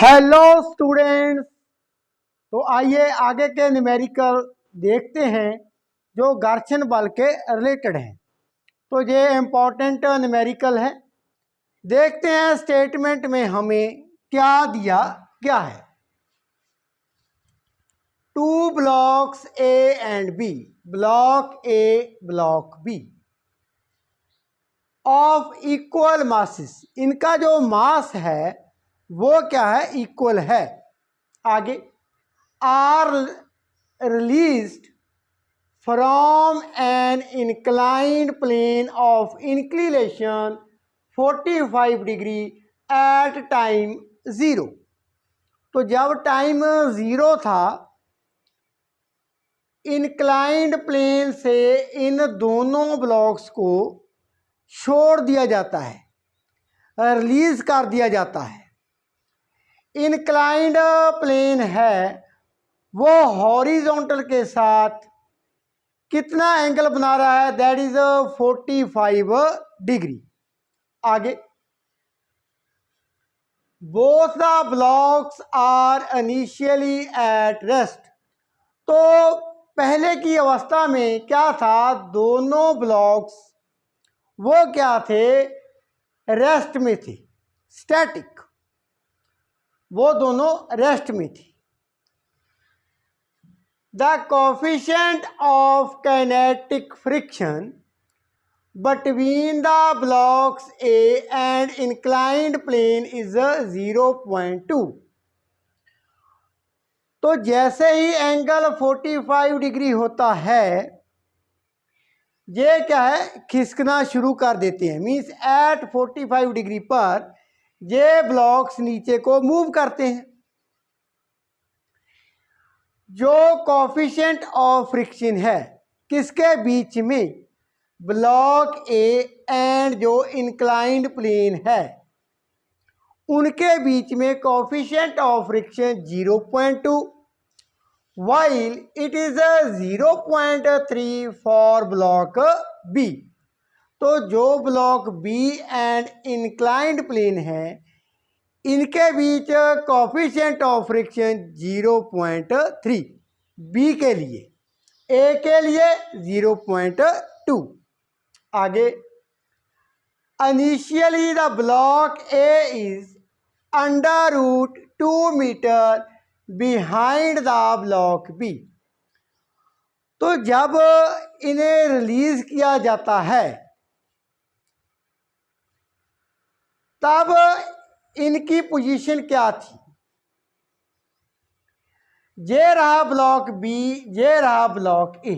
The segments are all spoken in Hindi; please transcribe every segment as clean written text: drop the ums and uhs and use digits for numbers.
Hello students. तो आइए आगे के न्यूमेरिकल देखते हैं जो घर्षण बल के रिलेटेड हैं। तो ये इम्पोर्टेंट न्यूमेरिकल है। देखते हैं स्टेटमेंट में हमें क्या दिया गया है। Two blocks a and b, block a block b of equal masses, इनका जो मास है वो क्या है, इक्वल है। आगे, are released from an inclined plane of inclination 45 degree at time 0। तो जब टाइम 0 था, इंक्लाइंड प्लेन से इन दोनों ब्लॉक्स को छोड़ दिया जाता है, रिलीज कर दिया जाता है। इंक्लाइंड प्लेन है वो हॉरिजॉन्टल के साथ कितना एंगल बना रहा है, दैट इज 45 डिग्री। आगे, both the blocks are initially at rest. तो पहले की अवस्था में क्या था, दोनों ब्लॉक्स वो क्या थे, रेस्ट में थे, स्टैटिक, वो दोनों रेस्ट में थी। The coefficient of kinetic friction between the blocks A and inclined plane is 0.2। तो जैसे ही एंगल 45 डिग्री होता है, ये क्या है, खिसकना शुरू कर देते हैं। मीन्स एट 45 डिग्री पर ये ब्लॉक्स नीचे को मूव करते हैं। जो कोफिशिएंट ऑफ फ्रिक्शन है किसके बीच में, ब्लॉक ए एंड जो इंक्लाइंड प्लेन है उनके बीच में coefficient of friction 0.2, while it is 0.3 for block b. तो जो block b and inclined plane है इनके बीच कोफिशिएंट ऑफ फ्रिक्शन 0.3, बी के लिए, ए के लिए 0.2। आगे, initially the block a is under root 2 metre behind the block b. तो जब इन्हें रिलीज किया जाता है तब इनकी पोजीशन क्या थी, ये रहा ब्लॉक बी, ये रहा ब्लॉक ए।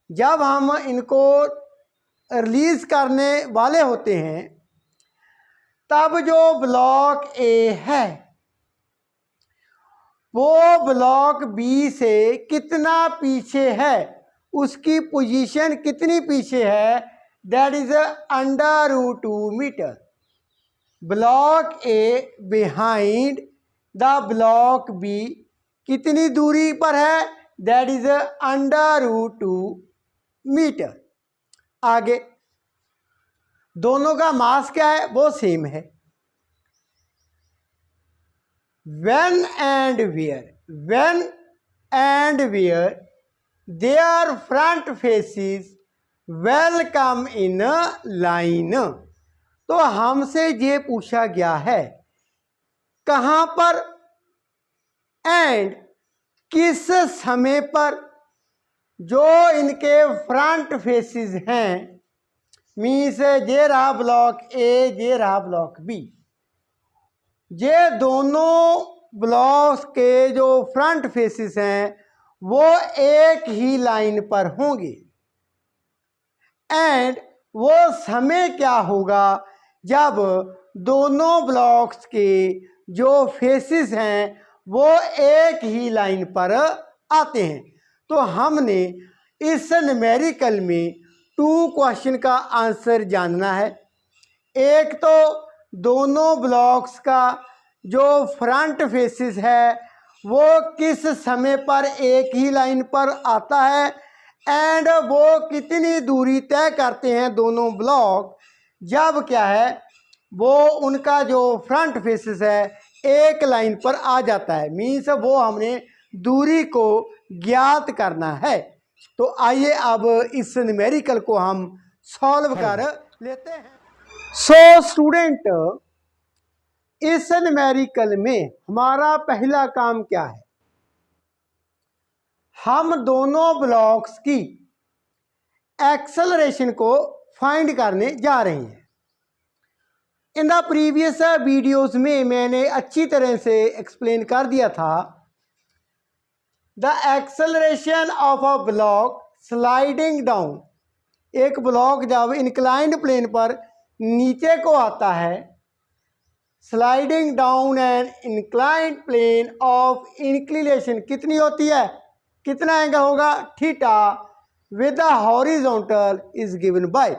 जब हम इनको रिलीज करने वाले होते हैं तब जो ब्लॉक ए है वो ब्लॉक बी से कितना पीछे है, उसकी पोजीशन कितनी पीछे है, that is under root 2 metre. Block a behind the block b कितनी दूरी पर है, that is under root 2 metre. आगे, दोनों का मास क्या है, वो सेम है। When and where their front faces well come in line. तो हमसे ये पूछा गया है कहाँ पर एंड किस समय पर जो इनके फ्रंट फेसेस हैं, मीन्स ये रहा ब्लॉक ए, ये रहा ब्लॉक बी, ये दोनों ब्लॉक्स के जो फ्रंट फेसेस हैं वो एक ही लाइन पर होंगे। एंड वो समय क्या होगा जब दोनों ब्लॉक्स के जो फेसेस हैं वो एक ही लाइन पर आते हैं। तो हमने इस न्यूमेरिकल में 2 क्वेश्चन का आंसर जानना है। एक तो दोनों ब्लॉक्स का जो फ्रंट फेसेस है वो किस समय पर एक ही लाइन पर आता है एंड वो कितनी दूरी तय करते हैं दोनों ब्लॉक, जब क्या है वो उनका जो फ्रंट फेसेस है एक लाइन पर आ जाता है, मीन्स वो हमने दूरी को ज्ञात करना है। तो आइए अब इस न्यूमेरिकल को हम सॉल्व कर लेते हैं। सो स्टूडेंट, इस न्यूमेरिकल में हमारा पहला काम क्या है? हम दोनों ब्लॉक्स की एक्सेलरेशन को फाइंड करने जा रहे हैं। इन द प्रीवियस वीडियोस में मैंने अच्छी तरह से एक्सप्लेन कर दिया था, the acceleration of a block sliding down. एक ब्लॉक जब इंक्लाइंड प्लेन पर नीचे को आता है, sliding down an inclined plane of inclination कितनी होती है, कितना एंगल होगा, theta, with the horizontal is given by.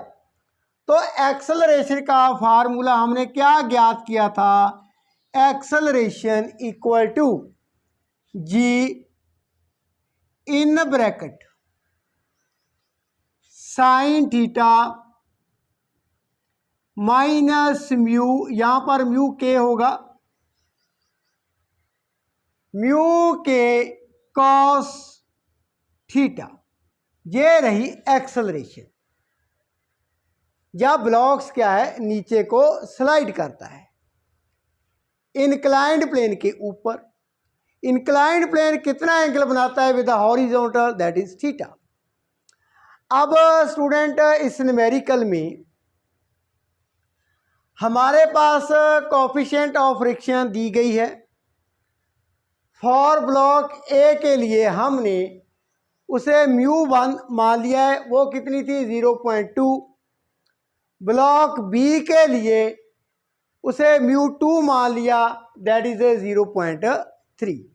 तो एक्सेलरेशन का फार्मूला हमने क्या ज्ञात किया था? Acceleration equal to g in bracket sine theta minus mu, यहां पर म्यू के होगा, म्यू के कॉस थीटा। ये रही एक्सेलरेशन जब ब्लॉक्स क्या है, नीचे को स्लाइड करता है इंक्लाइंड प्लेन के ऊपर। इंक्लाइंड प्लेन कितना एंगल बनाता है with the horizontal, that is theta. अब स्टूडेंट, इस न्यूमेरिकल में हमारे पास कोफिशिएंट ऑफ फ्रिक्शन दी गई है। फॉर ब्लॉक ए के लिए हमने उसे μ1 मान लिया है, वो कितनी थी, 0.2। ब्लॉक बी के लिए उसे μ2 मान लिया, दैट इज 0.3।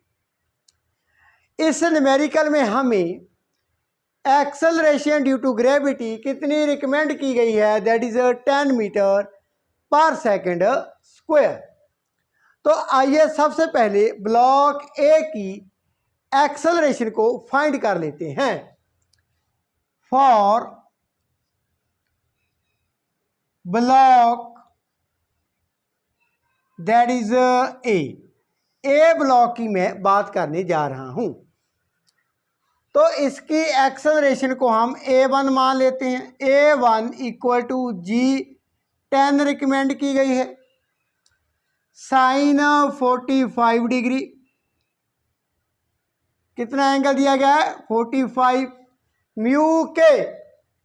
इस न्यूमेरिकल में हमें एक्सेलरेशन ड्यू टू ग्रेविटी कितनी रिकमेंड की गई है, दैट इज 10 मीटर पर सेकेंड स्क्वायर। तो आइए सबसे पहले ब्लॉक ए की एक्सेलरेशन को फाइंड कर लेते हैं। For block that is a block की मैं बात करने जा रहा हूं। तो इसकी एक्सेलरेशन को हम a1 मान लेते हैं। a1 equal to ji 10 recommend की गई है, साइन 45 डिग्री, कितना एंगल दिया गया है, 45। म्यू के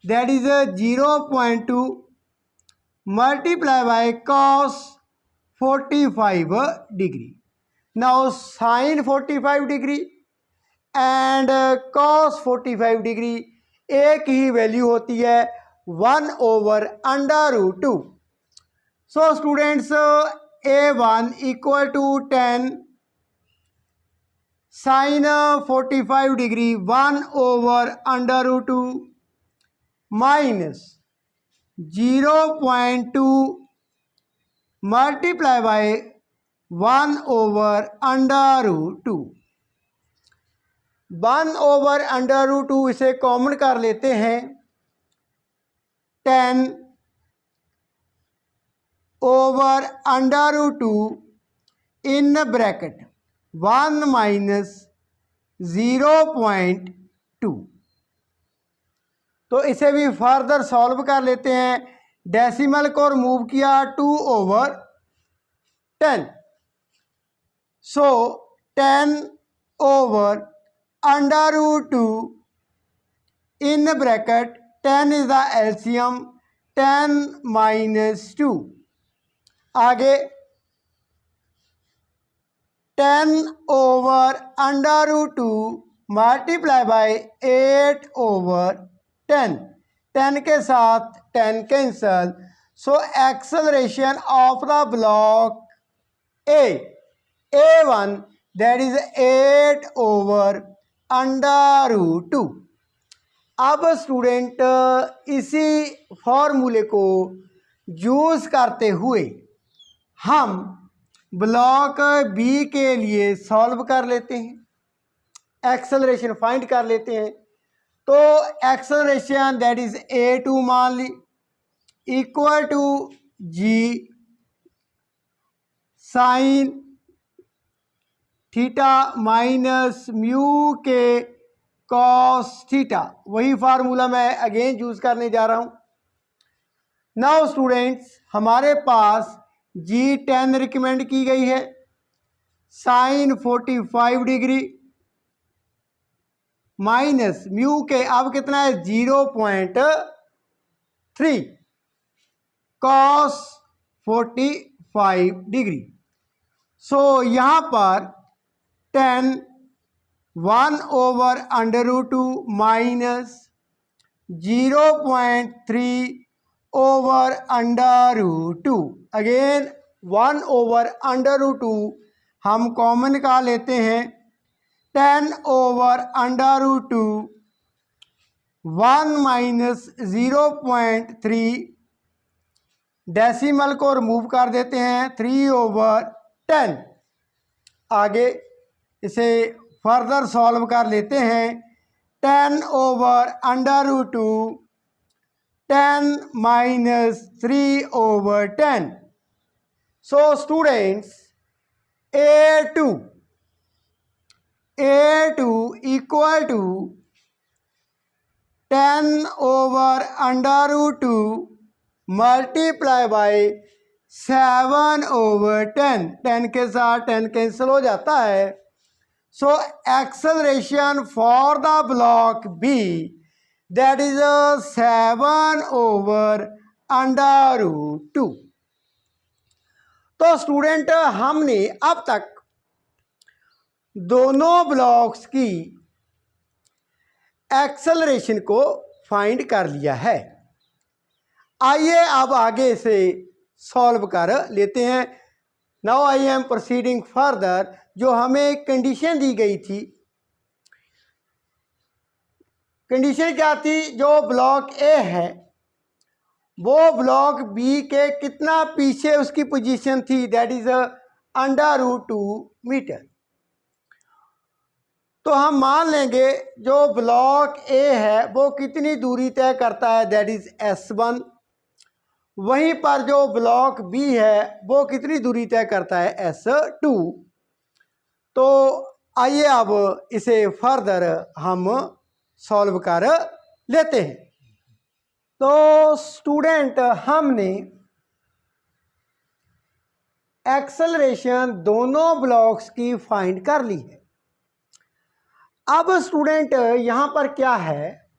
that is 0.2 multiply by cos 45 degree. Now sine 45 degree and cos 45 degree एक ही वैल्यू होती है, 1/√2। So students, a1 equal to 10 sine 45 degree 1/√2 minus 0.2 multiply by 1/√2। 1/√2 इसे कॉमन कर लेते हैं, 10/√2 इन ब्रैकेट 1 माइनस 0.2। तो इसे भी फर्दर सॉल्व कर लेते हैं। डेसिमल को रिमूव किया, 2/10। सो 10/√2 in bracket 10 is the LCM, 10 minus 2। आगे 10/√2 मल्टीप्लाई बाय 8/10। 10 के साथ 10 cancel. So acceleration of the block a1 that is 8/√2। अब स्टूडेंट, इसी फॉर्मूले को यूज करते हुए हम ब्लॉक बी के लिए सॉल्व कर लेते हैं, एक्सेलरेशन फाइंड कर लेते हैं। तो एक्सेलरेशन दैट इज a2 मान ली equal to g sin theta minus mu के कॉस थीटा, वही फार्मूला मैं अगेन यूज़ करने जा रहा हूँ। नाउ स्टूडेंट्स, हमारे पास G10 रिकमेंड की गई है, साइन 45 डिग्री माइनस म्यू के अब कितना है 0.3 कॉस 45 डिग्री। सो यहाँ पर 1/√2 माइनस 0.3 ओवर √2, अगेन 1/√2 हम कॉमन का लेते हैं, 10/√2 1 माइनस 0.3, डेसिमल को रिमूव कर देते हैं 3/10। आगे इसे फर्दर सॉल्व कर लेते हैं, 10/√2 10 minus 3/10। So students, A2 equal to 10/√2 multiply by 7/10, 10 के साथ 10 कैंसिल हो जाता है। So acceleration for the block b that is 7/√2। तो स्टूडेंट, हमने अब तक दोनों ब्लॉक्स की एक्सेलरेशन को फाइंड कर लिया है। आइए अब आगे से सॉल्व कर लेते हैं। Now I M proceeding further. जो हमें कंडीशन दी गई थी, कंडीशन क्या थी, जो ब्लॉक ए है वो ब्लॉक बी के कितना पीछे उसकी पोजीशन थी, दैट इज √2 मीटर। तो हम मान लेंगे जो ब्लॉक ए है वो कितनी दूरी तय करता है, दैट इज S1। वहीं पर जो ब्लॉक बी है वो कितनी दूरी तय करता है, S2। तो आइए अब इसे फर्दर हम सॉल्व कर लेते हैं। तो स्टूडेंट, हमने एक्सेलरेशन दोनों ब्लॉक्स की फाइंड कर ली है। अब स्टूडेंट यहाँ पर क्या है,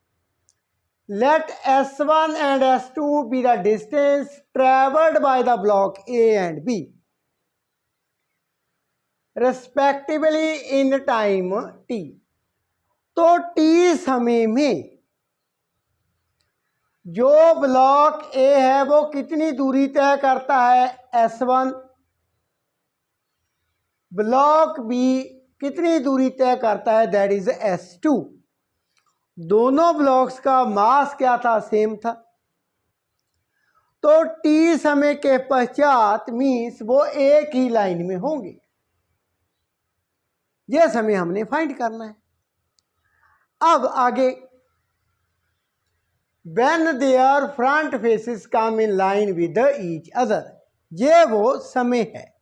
let S1 and S2 be the distance travelled by the block A and B respectively in time t। तो t समय में जो ब्लॉक A है वो कितनी दूरी तय करता है, S1। ब्लॉक B कितनी दूरी तय करता है, दैट इज S2। दोनों ब्लॉक्स का मास क्या था, सेम था। तो t समय के पश्चात मीन्स वो एक ही लाइन में होंगे। यह समय हमने फाइंड करना है। अब आगे, when their front faces come in line with each other, ये वो समय है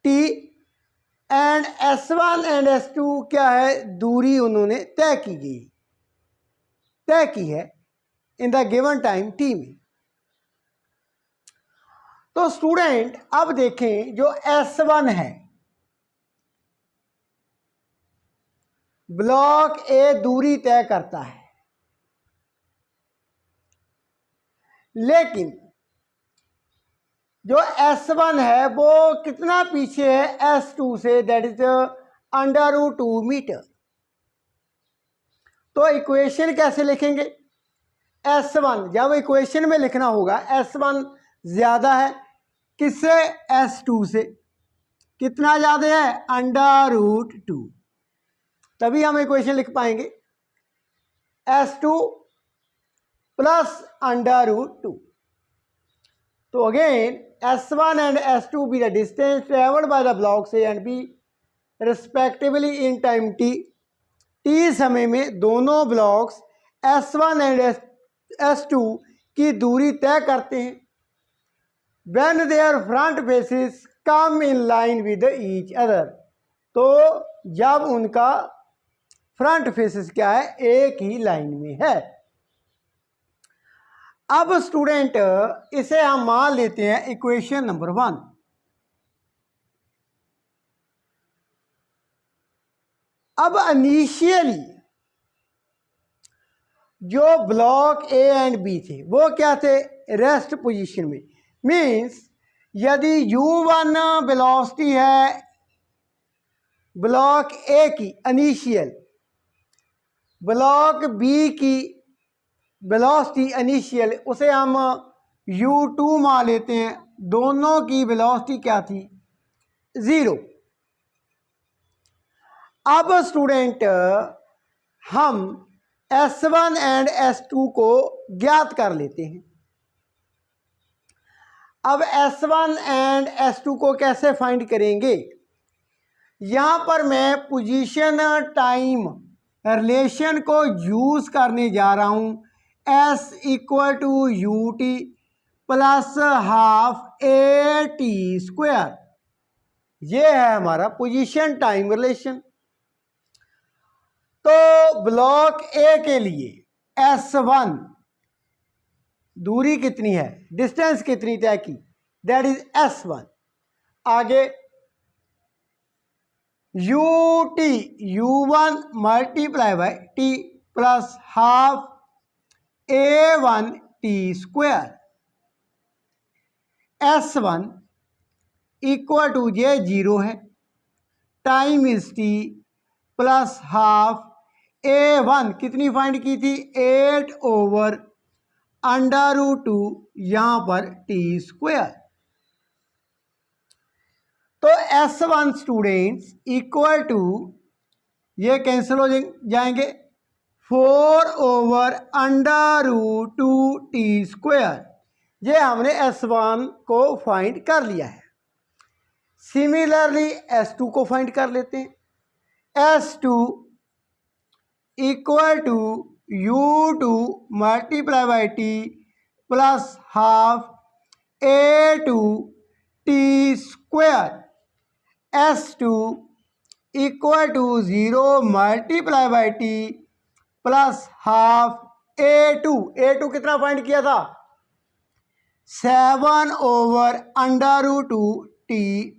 t। And S1 and S2 क्या है, दूरी उन्होंने तय की है in the given time t में। तो स्टूडेंट अब देखें, जो S1 है ब्लॉक ए दूरी तय करता है, लेकिन जो S1 है वो कितना पीछे है S2 से, दैट इज √2 मीटर। तो इक्वेशन कैसे लिखेंगे, S1 जब इक्वेशन में लिखना होगा, S1 ज़्यादा है किससे, S2 से। कितना ज़्यादा है, √2, तभी हम इक्वेशन लिख पाएंगे, S2 प्लस √2। तो again S1 and S2 be the distance traveled by the blocks A and B respectively in time t। t समय में दोनों ब्लॉक्स S1 and S2 की दूरी तय करते हैं। when their front faces come in line with each other, तो जब उनका फ्रंट फेसेस क्या है, एक ही लाइन में है। अब स्टूडेंट इसे हम मान लेते हैं इक्वेशन नंबर 1। अब इनिशियली जो ब्लॉक ए एंड बी थे वो क्या थे, रेस्ट पोजीशन में। मीन्स यदि u1 वेलोसिटी है ब्लॉक ए की इनिशियल, ब्लॉक बी की वेलोसिटी इनिशियल, उसे हम u2 मान लेते हैं। दोनों की वेलोसिटी क्या थी, 0। अब स्टूडेंट हम S1 एंड S2 को ज्ञात कर लेते हैं। अब S1 एंड S2 को कैसे फाइंड करेंगे, यहाँ पर मैं पोजीशन टाइम रिलेशन को यूज करने जा रहा हूँ। S = ut plus half AT², ये है हमारा पोजीशन टाइम रिलेशन। तो ब्लॉक ए के लिए S1 दूरी कितनी है, डिस्टेंस कितनी तय की, दैट इज S1। आगे u1 multiply by t plus half A1T²। S1 = ये 0 है, time is t plus half A1 कितनी फाइंड की थी, 8/√2, यहाँ पर t²। तो S1 स्टूडेंट्स इक्वल टू, ये कैंसिल हो जाएंगे, 4/√2 t²। ये हमने S1 को फाइंड कर लिया है। सिमिलरली S2 को फाइंड कर लेते हैं। S2 = u2 multiply by t plus half A2T²। S2 = 0 multiply by t plus half A2 कितना फाइंड किया था, 7/√2 t²।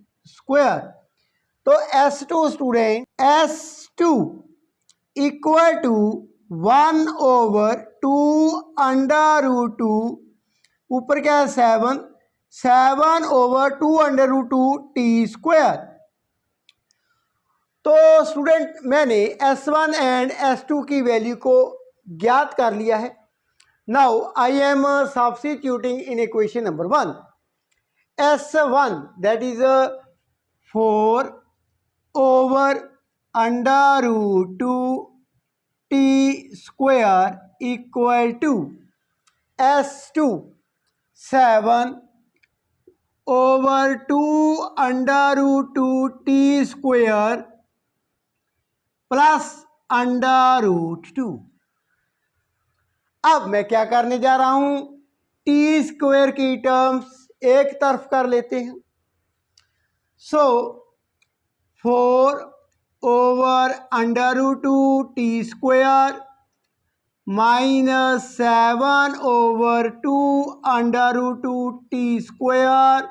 तो S2 स्टूडेंट, S2 = 1/2√2, ऊपर क्या है 7/2√2 t²। तो स्टूडेंट मैंने S1 एंड S2 की वैल्यू को ज्ञात कर लिया है। Now I am substituting in equation number 1। S1 that is 4/√2 t² equal to S2 7/2√2 t² plus √2। अब मैं क्या करने जा रहा हूं, t² की टर्म्स एक तरफ कर लेते हैं। सो 4/√2 t² minus 7/2√2 t²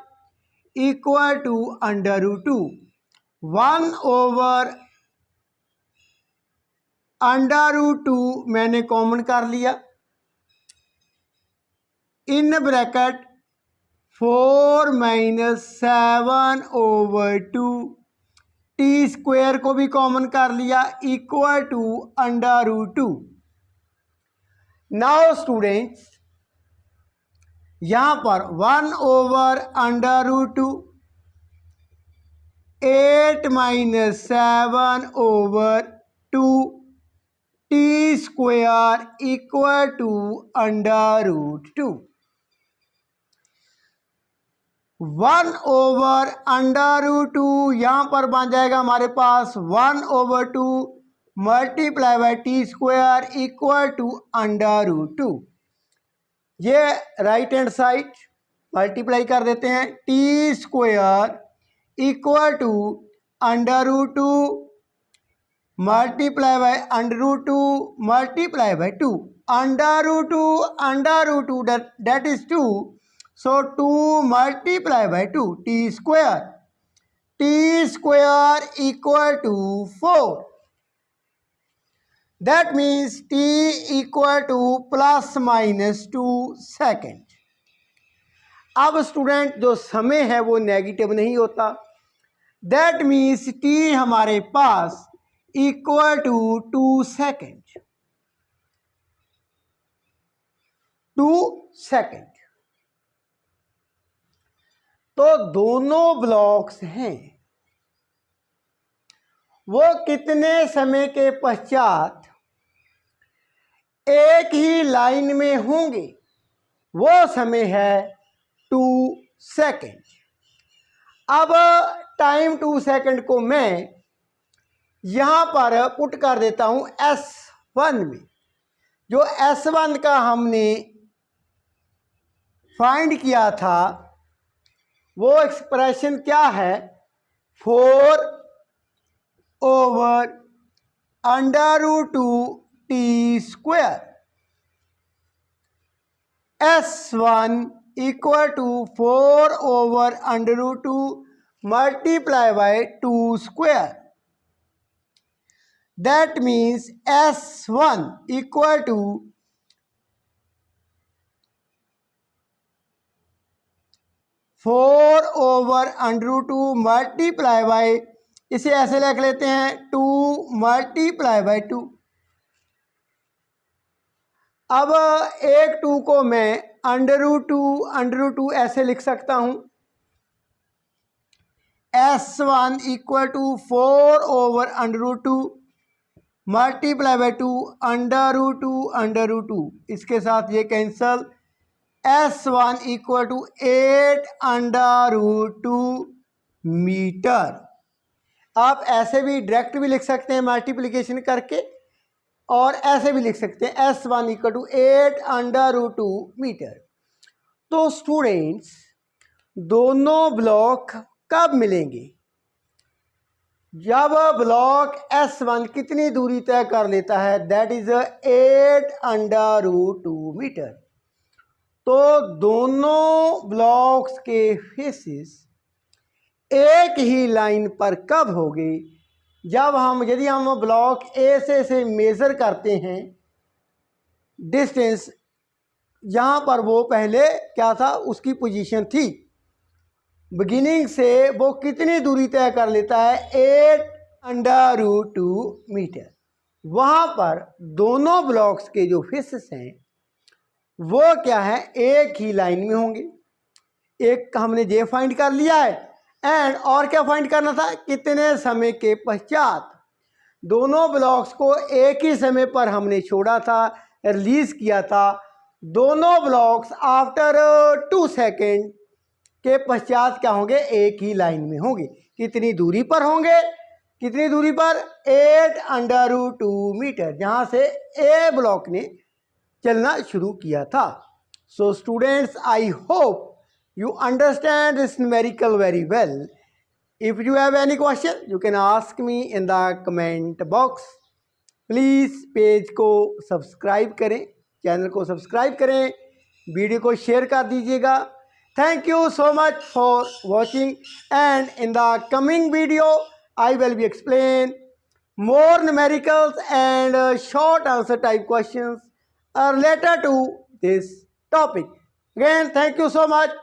equal to √2। 1/√2 मैंने कॉमन कर लिया, इन ब्रैकेट 4 - 7/2 t² को भी कॉमन कर लिया इक्वल टू √2। नाउ स्टूडेंट्स यहां पर 1/√2, 8 - 7/2 t² इक्वल टू √2। 1/√2 यहाँ पर बन जाएगा हमारे पास 1/2 multiply by t² equal to √2। ये राइट हैंड साइड मल्टीप्लाई कर देते हैं, t² equal to √2 multiply by under root 2 multiply by 2 under root 2 that is 2, so 2 multiply by 2 t square equal to 4. That means t equal to plus minus 2 second. अब स्टूडेंट जो समय है वो नेगेटिव नहीं होता. दैट मीन्स t हमारे पास इक्वल टू 2 सेकेंड. 2 सेकेंड. तो दोनों ब्लॉक्स हैं वो कितने समय के पश्चात एक ही लाइन में होंगे, वो समय है 2 सेकेंड. अब टाइम 2 सेकेंड को मैं यहाँ पर पुट कर देता हूँ S1 में. जो S1 का हमने फाइंड किया था वो एक्सप्रेशन क्या है, 4 over under root 2 t square. S1 equal to 4 over under root 2 multiply by 2 square. That means S1 equal to 4 over under root 2 multiply by, इसे ऐसे लिख लेते हैं 2 मल्टीप्लाई बाय 2. अब एक 2 को मैं अंडर रूट 2 ऐसे लिख सकता हूं. S1 equal to 4 over under root 2 multiply by 2 under root 2. इसके साथ ये cancel. S1 equal to 8 under root 2 metre. आप ऐसे भी डायरेक्ट भी लिख सकते हैं मल्टीप्लिकेशन करके, और ऐसे भी लिख सकते हैं S1 equal to 8 under root 2 metre. तो स्टूडेंट्स दोनों ब्लॉक कब मिलेंगे, जब ब्लॉक S1 कितनी दूरी तय कर लेता है, that is 8 under root 2 metre. तो दोनों ब्लॉक्स के फेसेस एक ही लाइन पर कब होंगे, जब यदि हम ब्लॉक ए से मेज़र करते हैं डिस्टेंस, जहाँ पर वो पहले क्या था उसकी पोजीशन थी, बिगिनिंग से वो कितनी दूरी तय कर लेता है, 8 अंडर रूट 2 मीटर. वहाँ पर दोनों ब्लॉक्स के जो फेसेस हैं वो क्या है, एक ही लाइन में होंगे. एक हमने जे फाइंड कर लिया है, एंड और क्या फाइंड करना था, कितने समय के पश्चात. दोनों ब्लॉक्स को एक ही समय पर हमने छोड़ा था, रिलीज किया था. दोनों ब्लॉक्स आफ्टर 2 सेकेंड के पश्चात क्या होंगे, एक ही लाइन में होंगे. कितनी दूरी पर होंगे, कितनी दूरी पर, 8 अंडर रूट 2 मीटर, जहाँ से ए ब्लॉक ने चलना शुरू किया था. So students, I hope you understand this numerical very well. If you have any question, you can ask me in the comment box. Please page को सब्सक्राइब करें, चैनल को सब्सक्राइब करें, वीडियो को शेयर कर दीजिएगा. Thank you so much for watching, and in the coming video I will be explain more numericals and short answer type questions related to this topic. Again, thank you so much.